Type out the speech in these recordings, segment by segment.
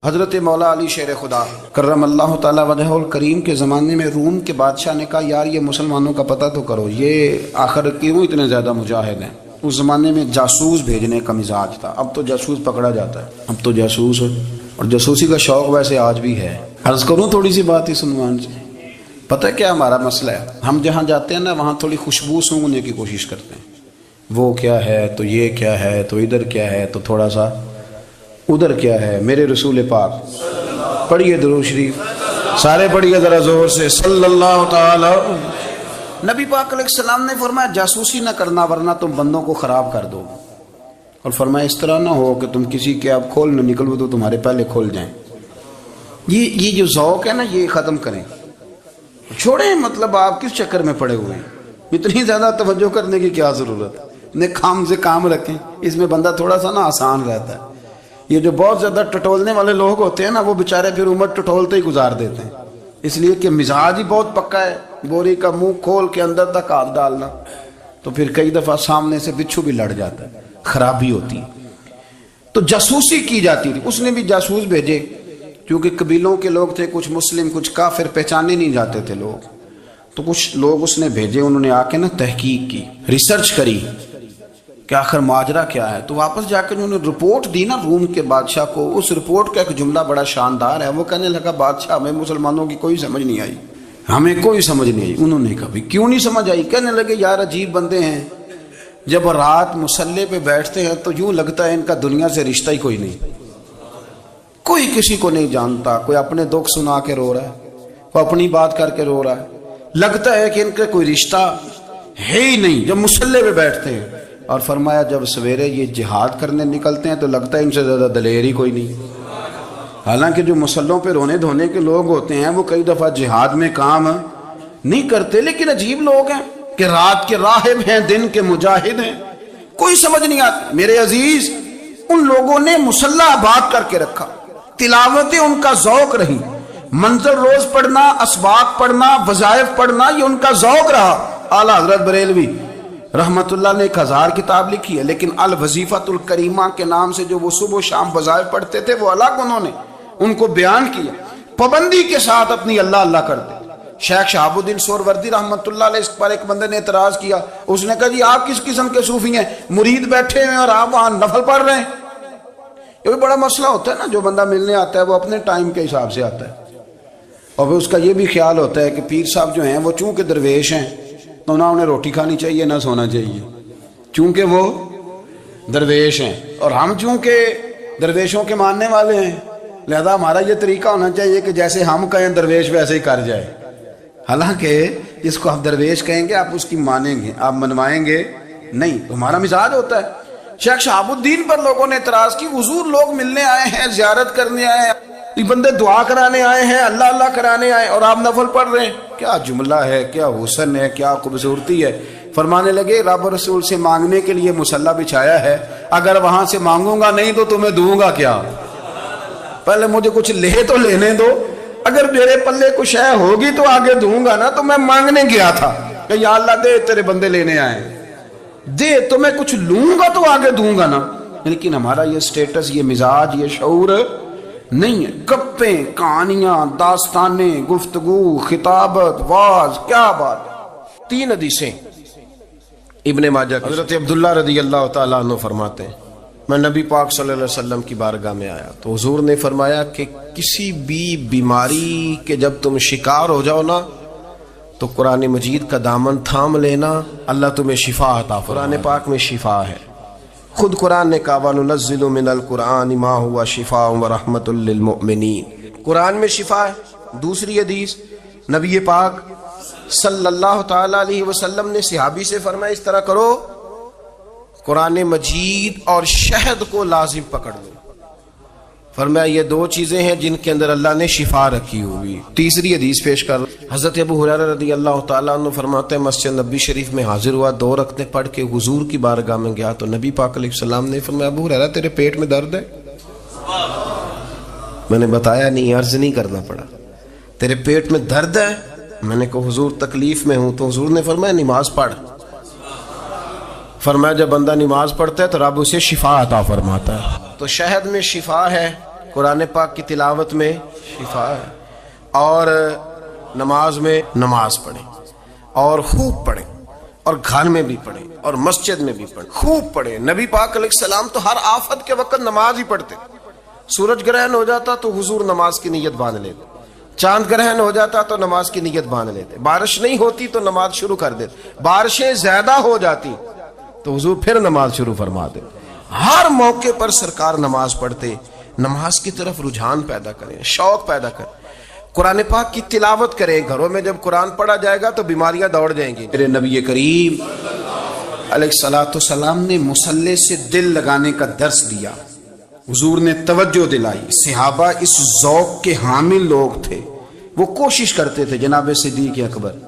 حضرت مولا علی شیر خدا کرم اللہ تعالی وجہہ الکریم کے زمانے میں روم کے بادشاہ نے کہا یار یہ مسلمانوں کا پتہ تو کرو، یہ آخر کیوں اتنے زیادہ مجاہد ہیں۔ اس زمانے میں جاسوس بھیجنے کا مزاج تھا، اب تو جاسوس پکڑا جاتا ہے، اب تو جاسوس اور جاسوسی کا شوق ویسے آج بھی ہے۔ عرض کروں تھوڑی سی بات اس عنوان سے، پتہ کیا ہمارا مسئلہ ہے؟ ہم جہاں جاتے ہیں نا وہاں تھوڑی خوشبو سونگھنے کی کوشش کرتے ہیں، وہ کیا ہے تو یہ کیا ہے تو ادھر کیا ہے تو تھوڑا سا ادھر کیا ہے۔ میرے رسول پاک پڑھیے درود شریف، سارے پڑھیے ذرا زور سے، صلی اللہ تعالی۔ نبی پاک علیہ السلام نے فرمایا جاسوسی نہ کرنا ورنہ تم بندوں کو خراب کر دو، اور فرمایا اس طرح نہ ہو کہ تم کسی کے آپ کھول نہ نکلو تو تمہارے پہلے کھول جائیں۔ یہ جو ذوق ہے نا یہ ختم کریں، چھوڑیں، مطلب آپ کس چکر میں پڑے ہوئے ہیں، اتنی زیادہ توجہ کرنے کی کیا ضرورت ہے؟ نے کام سے کام رکھیں، اس میں بندہ تھوڑا سا نا آسان رہتا ہے۔ یہ جو بہت زیادہ ٹٹولنے والے لوگ ہوتے ہیں نا وہ بیچارے پھر عمر ٹٹولتے ہی گزار دیتے ہیں، اس لیے کہ مزاج ہی بہت پکا ہے، بوری کا منہ کھول کے اندر تک ہاتھ ڈالنا، تو پھر کئی دفعہ سامنے سے بچھو بھی لڑ جاتا ہے، خرابی ہوتی ہے۔ تو جاسوسی کی جاتی تھی، اس نے بھی جاسوس بھیجے، کیونکہ قبیلوں کے لوگ تھے، کچھ مسلم کچھ کافر، پہچانے نہیں جاتے تھے لوگ، تو کچھ لوگ اس نے بھیجے، انہوں نے آ کے نا تحقیق کی، ریسرچ کری کہ آخر ماجرا کیا ہے۔ تو واپس جا کے انہوں نے رپورٹ دی نا روم کے بادشاہ کو۔ اس رپورٹ کا ایک جملہ بڑا شاندار ہے، وہ کہنے لگا بادشاہ ہمیں مسلمانوں کی کوئی سمجھ نہیں آئی، ہمیں کوئی سمجھ نہیں آئی۔ انہوں نے کہا کیوں نہیں سمجھ آئی؟ کہنے لگے یار عجیب بندے ہیں، جب رات مصلے پہ بیٹھتے ہیں تو یوں لگتا ہے ان کا دنیا سے رشتہ ہی کوئی نہیں، کوئی کسی کو نہیں جانتا، کوئی اپنے دکھ سنا کے رو رہا ہے، کوئی اپنی بات کر کے رو رہا ہے، لگتا ہے کہ ان کا کوئی رشتہ ہے ہی نہیں جب مصلے پہ بیٹھتے ہیں۔ اور فرمایا جب سویرے یہ جہاد کرنے نکلتے ہیں تو لگتا ہے ان سے زیادہ دلیر ہی کوئی نہیں، حالانکہ جو مسلوں پہ رونے دھونے کے لوگ ہوتے ہیں وہ کئی دفعہ جہاد میں کام نہیں کرتے، لیکن عجیب لوگ ہیں کہ رات کے راہب ہیں دن کے مجاہد ہیں، کوئی سمجھ نہیں آتی۔ میرے عزیز ان لوگوں نے مصلی آباد کر کے رکھا، تلاوتیں ان کا ذوق رہی، منزل روز پڑھنا، اسباق پڑھنا، وظائف پڑھنا، یہ ان کا ذوق رہا۔ اعلیٰ حضرت بریلوی رحمت اللہ نے 1000 کتاب لکھی ہے، لیکن الوظیفۃ الکریمہ کے نام سے جو وہ صبح و شام وظائف پڑھتے تھے وہ الگ انہوں نے ان کو بیان کیا، پابندی کے ساتھ اپنی اللہ اللہ کرتے۔ شیخ شہاب الدین سہروردی رحمت اللہ علیہ اس پر ایک بندے نے اعتراض کیا، اس نے کہا جی آپ کس قسم کے صوفی ہیں، مرید بیٹھے ہیں اور آپ وہاں نفل پڑھ رہے ہیں؟ یہ بھی بڑا مسئلہ ہوتا ہے نا، جو بندہ ملنے آتا ہے وہ اپنے ٹائم کے حساب سے آتا ہے، اور پھر اس کا یہ بھی خیال ہوتا ہے کہ پیر صاحب جو ہیں وہ چونکہ درویش ہیں تو نہ انہیں روٹی کھانی چاہیے نہ سونا چاہیے، چونکہ وہ درویش ہیں، اور ہم چونکہ درویشوں کے ماننے والے ہیں لہذا ہمارا یہ طریقہ ہونا چاہیے کہ جیسے ہم کہیں درویش ویسے ہی کر جائے۔ حالانکہ جس کو آپ درویش کہیں گے آپ اس کی مانیں گے، آپ منوائیں گے نہیں، تو ہمارا مزاج ہوتا ہے۔ شیخ شہاب الدین پر لوگوں نے اعتراض کی، حضور لوگ ملنے آئے ہیں، زیارت کرنے آئے ہیں، یہ بندے دعا کرانے آئے ہیں، اللہ اللہ کرانے آئے اور آپ نفل پڑھ رہے ہیں، کیا جملہ ہے، کیا حسن ہے، کیا خوبصورتی ہے۔ فرمانے لگے رب رسول سے مانگنے کے لیے مصلی بچھایا ہے، اگر وہاں سے مانگوں گا نہیں تو تمہیں دوں گا کیا؟ پہلے مجھے کچھ لے تو لینے دو، اگر میرے پلے کچھ ہے ہوگی تو آگے دوں گا نا، تو میں مانگنے گیا تھا کہ یا اللہ دے تیرے بندے لینے آئے، دے تو میں کچھ لوں گا تو آگے دوں گا نا۔ لیکن ہمارا یہ سٹیٹس، یہ مزاج، یہ شعور نہیں ہے، گپیں، کہانیاں، داستانیں، گفتگو، خطابت، واز، کیا بات۔ 3 حدیثیں ابن ماجہ کی، حضرت عبداللہ رضی اللہ تعالیٰ عنہ فرماتے ہیں میں نبی پاک صلی اللہ علیہ وسلم کی بارگاہ میں آیا تو حضور نے فرمایا کہ کسی بھی بیماری کے جب تم شکار ہو جاؤ نا تو قرآن مجید کا دامن تھام لینا، اللہ تمہیں شفا عطا فرمائے۔ قرآن پاک میں شفا ہے، خود قرآن نے کہا وَنُنَزِّلُ مِنَ الْقُرْآنِ مَا هُوَ شِفَاءٌ وَرَحْمَةٌ لِّلْمُؤْمِنِينَ۔ قرآن میں شفا ہے۔ دوسری حدیث نبی پاک صلی اللہ تعالی علیہ وسلم نے صحابی سے فرمایا اس طرح کرو، قرآن مجید اور شہد کو لازم پکڑ لو۔ فرمایا یہ 2 چیزیں ہیں جن کے اندر اللہ نے شفا رکھی ہوئی۔ تیسری حدیث پیش کر حضرت ابو ہریرہ رضی اللہ تعالیٰ عنہ فرماتے ہیں مسجد نبی شریف میں حاضر ہوا، 2 رکعتیں پڑھ کے حضور کی بارگاہ میں گیا تو نبی پاک علیہ السلام نے فرمایا ابو ہریرہ تیرے پیٹ میں درد ہے؟ میں نے بتایا نہیں، عرض نہیں کرنا پڑا، تیرے پیٹ میں درد ہے؟ میں نے کہا حضور تکلیف میں ہوں، تو حضور نے فرمایا نماز پڑھ۔ فرمایا جب بندہ نماز پڑھتا ہے تو رب اسے شفا عطا فرماتا ہے۔ تو شہد میں شفا ہے، قرآن پاک کی تلاوت میں شفا ہے، اور نماز میں نماز پڑھیں اور خوب پڑھیں، اور گھر میں بھی پڑھیں اور مسجد میں بھی پڑھیں، خوب پڑھیں۔ نبی پاک علیہ السلام تو ہر آفت کے وقت نماز ہی پڑھتے۔ سورج گرہن ہو جاتا تو حضور نماز کی نیت باندھ لیتے، چاند گرہن ہو جاتا تو نماز کی نیت باندھ لیتے، بارش نہیں ہوتی تو نماز شروع کر دیتے، بارشیں زیادہ ہو جاتی تو حضور پھر نماز شروع فرما دیتے۔ ہر موقع پر سرکار نماز پڑھتے۔ نماز کی طرف رجحان پیدا کریں، شوق پیدا کریں، قرآن پاک کی تلاوت کریں۔ گھروں میں جب قرآن پڑھا جائے گا تو بیماریاں دوڑ جائیں گی۔ میرے نبی کریم علیہ السلام نے مصلی سے دل لگانے کا درس دیا، حضور نے توجہ دلائی۔ صحابہ اس ذوق کے حامل لوگ تھے، وہ کوشش کرتے تھے۔ جناب صدیق اکبر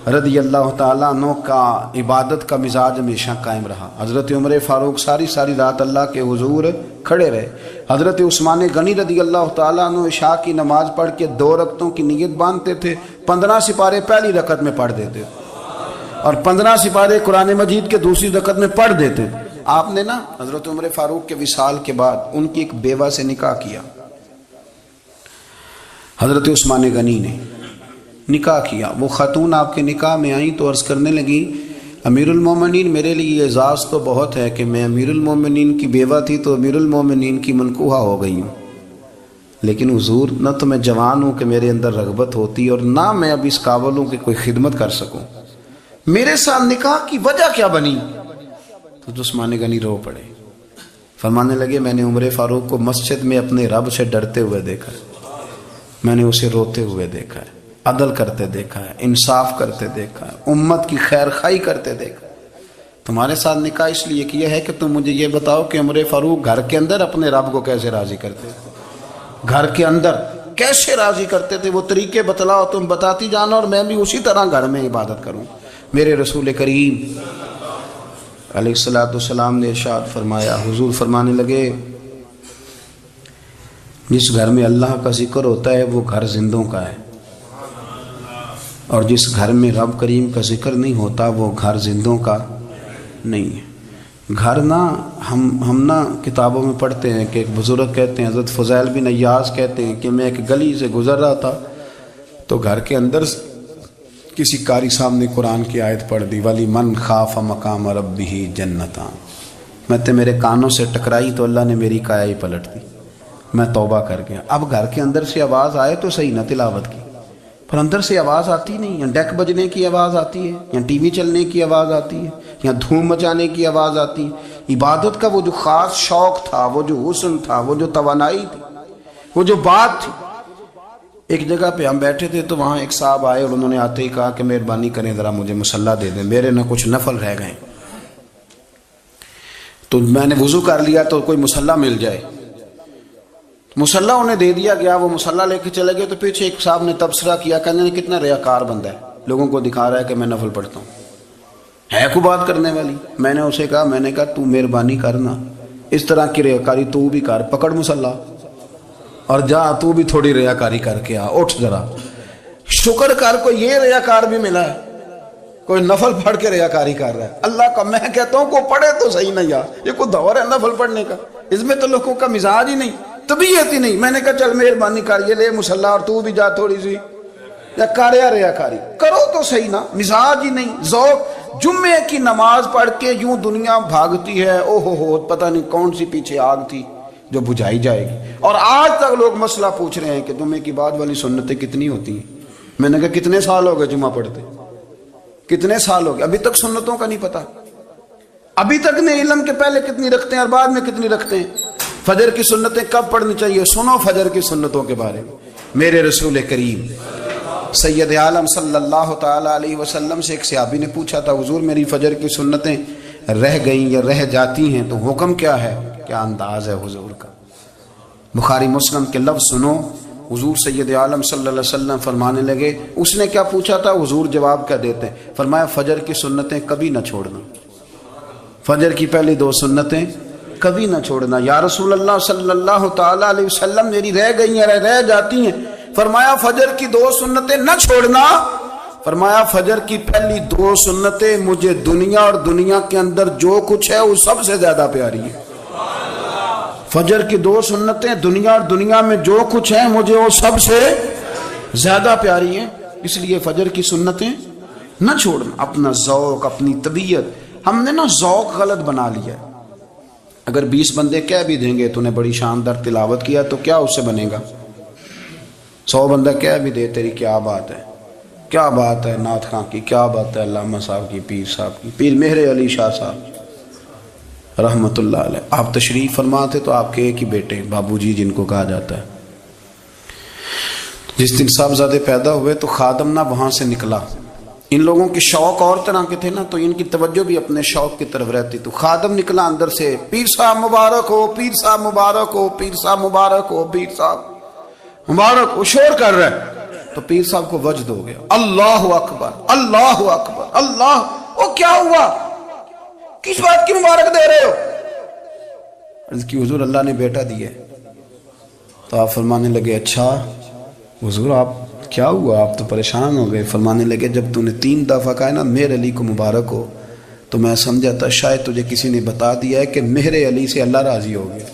رضی اللہ تعالیٰ عنہ کا عبادت کا مزاج ہمیشہ قائم رہا۔ حضرت عمر فاروق ساری رات اللہ کے حضور کھڑے رہے۔ حضرت عثمان غنی رضی اللہ تعالیٰ عنہ عشاء کی نماز پڑھ کے 2 رکعتوں کی نیت باندھتے تھے، 15 سپارے پہلی رکعت میں پڑھ دیتے اور 15 سپارے قرآن مجید کے دوسری رکعت میں پڑھ دیتے۔ آپ نے نا حضرت عمر فاروق کے وصال کے بعد ان کی ایک بیوہ سے نکاح کیا، حضرت عثمان غنی نے نکاح کیا۔ وہ خاتون آپ کے نکاح میں آئیں تو عرض کرنے لگی، امیر المومنین میرے لیے اعزاز تو بہت ہے کہ میں امیر المومنین کی بیوہ تھی تو امیر المومنین کی منکوحہ ہو گئی ہوں، لیکن حضور نہ تو میں جوان ہوں کہ میرے اندر رغبت ہوتی اور نہ میں اب اس قابل ہوں کہ کوئی خدمت کر سکوں، میرے ساتھ نکاح کی وجہ کیا بنی؟ تو عثمان غنی رو پڑے، فرمانے لگے میں نے عمر فاروق کو مسجد میں اپنے رب سے ڈرتے ہوئے دیکھا ہے، میں نے اسے روتے ہوئے دیکھا ہے، عدل کرتے دیکھا ہے، انصاف کرتے دیکھا ہے، امت کی خیر خواہی کرتے دیکھا ہے۔ تمہارے ساتھ نکاح اس لیے کیا ہے کہ تم مجھے یہ بتاؤ کہ عمر فاروق گھر کے اندر اپنے رب کو کیسے راضی کرتے تھے، گھر کے اندر کیسے راضی کرتے تھے، وہ طریقے بتلاؤ، تم بتاتی جانا اور میں بھی اسی طرح گھر میں عبادت کروں۔ میرے رسول کریم علیہ السلام نے ارشاد فرمایا، حضور فرمانے لگے جس گھر میں اللہ کا ذکر ہوتا ہے وہ گھر زندوں کا ہے، اور جس گھر میں رب کریم کا ذکر نہیں ہوتا وہ گھر زندوں کا نہیں ہے۔ گھر نا ہم نا کتابوں میں پڑھتے ہیں کہ ایک بزرگ کہتے ہیں، حضرت فضیل بن ایاز کہتے ہیں کہ میں ایک گلی سے گزر رہا تھا تو گھر کے اندر کسی قاری صاحب نے قرآن کی آیت پڑھ دی، ولی من خاف مقام ربہ جنتان، میں تے میرے کانوں سے ٹکرائی تو اللہ نے میری کایا ہی پلٹ دی، میں توبہ کر گیا۔ اب گھر کے اندر سے آواز آئے تو صحیح نہ تلاوت کی، پر اندر سے آواز آتی نہیں، یا ڈیک بجنے کی آواز آتی ہے، یا ٹی وی چلنے کی آواز آتی ہے، یا دھوم مچانے کی آواز آتی ہے۔ عبادت کا وہ جو خاص شوق تھا، وہ جو حسن تھا، وہ جو توانائی تھی، وہ جو بات تھی۔ ایک جگہ پہ ہم بیٹھے تھے تو وہاں ایک صاحب آئے اور انہوں نے آتے ہی کہا کہ مہربانی کریں ذرا مجھے مصلی دے دیں، میرے نہ کچھ نفل رہ گئے۔ تو میں نے وضو کر لیا تو کوئی مصلی مل جائے، مصلی انہیں دے دیا گیا، وہ مصلی لے کے چلے گئے تو پیچھے ایک صاحب نے تبصرہ کیا، کہنے نے کتنا ریاکار بندہ ہے، لوگوں کو دکھا رہا ہے کہ میں نفل پڑھتا ہوں، ہے کوئی بات کرنے والی؟ میں نے اسے کہا تو مہربانی کرنا، اس طرح کی ریاکاری تو بھی کر، پکڑ مصلی اور جا تو بھی تھوڑی ریاکاری کر کے آ، اٹھ ذرا، شکر کر کوئی یہ ریاکار بھی ملا ہے، کوئی نفل پڑھ کے ریاکاری کر رہا ہے۔ اللہ کا میں کہتا ہوں کو پڑھے تو صحیح نہیں یار، یہ کوئی دور ہے نفل پڑھنے کا؟ اس میں تو لوگوں کا مزاج ہی نہیں، طبیعت ہی نہیں۔ میں نے کہا چل مہربانی کر، یہ لے مصلی اور تو بھی جا تھوڑی سی، یا کر یا ریاکاری کرو تو صحیح نا، مزاج ہی نہیں، ذوق۔ جمعے کی نماز پڑھ کے یوں دنیا بھاگتی ہے، او ہو پتہ نہیں کون سی پیچھے آگ تھی جو بجھائی جائے گی، اور آج تک لوگ مسئلہ پوچھ رہے ہیں کہ جمعے کی بعد والی سنتیں کتنی ہوتی ہیں۔ میں نے کہا کتنے سال ہو گئے جمعہ پڑھتے، کتنے سال ہو گئے، ابھی تک سنتوں کا نہیں پتا، ابھی تک نے علم کے پہلے کتنی رکھتے ہیں اور بعد میں کتنی رکھتے ہیں۔ فجر کی سنتیں کب پڑھنی چاہیے، سنو فجر کی سنتوں کے بارے میں۔ میرے رسول کریم سید عالم صلی اللہ تعالی علیہ وسلم سے ایک صحابی نے پوچھا تھا، حضور میری فجر کی سنتیں رہ گئیں یا رہ جاتی ہیں تو حکم کیا ہے؟ کیا انداز ہے حضور کا، بخاری مسلم کے لفظ سنو۔ حضور سید عالم صلی اللہ علیہ وسلم فرمانے لگے، اس نے کیا پوچھا تھا، حضور جواب کیا دیتے ہیں؟ فرمایا فجر کی سنتیں کبھی نہ چھوڑنا، فجر کی پہلی 2 سنتیں کبھی نہ چھوڑنا۔ یا رسول اللہ صلی اللہ تعالی علیہ وسلم میری رہ گئی ہیں، رہ جاتی ہیں۔ فرمایا فجر کی 2 سنتیں نہ چھوڑنا، فرمایا فجر کی پہلی 2 سنتیں مجھے دنیا اور دنیا کے اندر جو کچھ ہے وہ سب سے زیادہ پیاری ہے۔ فجر کی 2 سنتیں دنیا اور دنیا میں جو کچھ ہیں مجھے وہ سب سے زیادہ پیاری ہیں، اس لیے فجر کی سنتیں نہ چھوڑنا. اپنا ذوق، اپنی طبیعت، ہم نے نا ذوق غلط بنا لیا ہے. اگر 20 بندے کہہ بھی دیں گے تو نے بڑی شاندار تلاوت کیا تو کیا اس سے بنے گا؟ 100 بندہ کہہ بھی دے تیری کیا بات ہے، کیا بات ہے نعت خاں کی، کیا بات ہے علامہ صاحب کی، پیر صاحب کی، پیر مہر علی شاہ صاحب رحمت اللہ علیہ. آپ تشریف فرما تھے تو آپ کے ایک ہی بیٹے بابو جی جن کو کہا جاتا ہے، جس دن صاحبزادے پیدا ہوئے تو خادم نہ وہاں سے نکلا. ان لوگوں کے شوق اور طرح کے تھے نا، تو ان کی توجہ بھی اپنے شوق کی طرف رہتی. تو خادم نکلا اندر سے، پیر صاحب مبارک ہو، پیر صاحب مبارک ہو، پیر صاحب مبارک ہو، پیر صاحب مبارک ہو، شور کر رہا ہے. تو پیر صاحب کو وجد ہو گیا، اللہ اکبر اللہ اکبر اللہ. وہ کیا ہوا، کس بات کی مبارک دے رہے ہو؟ عرض کی حضور اللہ نے بیٹا دیا. تو آپ فرمانے لگے اچھا حضور آپ کیا ہوا، آپ تو پریشان ہو گئے. فرمانے لگے جب تو نے 3 دفعہ کہا نا مہر علی کو مبارک ہو تو میں سمجھا تھا شاید تجھے کسی نے بتا دیا ہے کہ مہر علی سے اللہ راضی ہو گیا.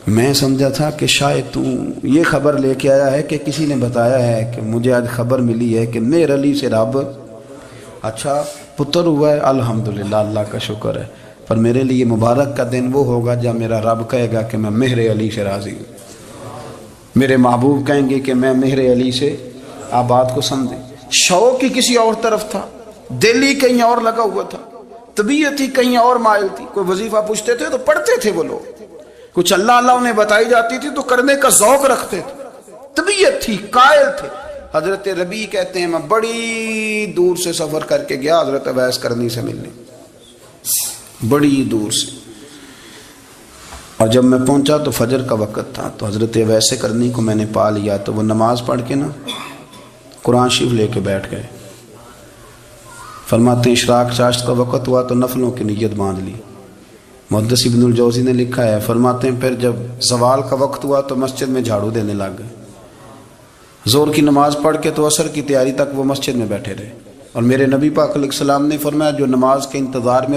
میں سمجھا تھا کہ شاید تو یہ خبر لے کے آیا ہے کہ کسی نے بتایا ہے کہ مجھے آج خبر ملی ہے کہ مہر علی سے رب اچھا پتر ہوا ہے. الحمدللہ اللہ کا شکر ہے. پر میرے لیے مبارک کا دن وہ ہوگا جب میرا رب کہے گا کہ میں مہر علی سے راضی ہوں. میرے محبوب کہیں گے کہ میں مہر علی سے. آپ بات کو سمجھیں. شوق ہی کسی اور طرف تھا، دل ہی کہیں اور لگا ہوا تھا، طبیعت ہی کہیں اور مائل تھی. کوئی وظیفہ پوچھتے تھے تو پڑھتے تھے وہ لوگ، کچھ اللہ اللہ انہیں بتائی جاتی تھی تو کرنے کا ذوق رکھتے تھے، طبیعت تھی، قائل تھے. حضرت ربیع کہتے ہیں میں بڑی دور سے سفر کر کے گیا حضرت اویس کرنی سے ملنے، بڑی دور سے. اور جب میں پہنچا تو فجر کا وقت تھا. تو حضرت اویس کرنی کو میں نے پا لیا. تو وہ نماز پڑھ کے نا قرآن شریف لے کے بیٹھ گئے. فرماتے ہیں اشراق چاشت کا وقت ہوا تو نفلوں کی نیت باندھ لی. محدث ابن الجوزی نے لکھا ہے، فرماتے ہیں پھر جب زوال کا وقت ہوا تو مسجد میں جھاڑو دینے لگ گئے. زور کی نماز پڑھ کے تو عصر کی تیاری تک وہ مسجد میں بیٹھے رہے. اور میرے نبی پاک علیہ السلام نے فرمایا جو نماز کے انتظار میں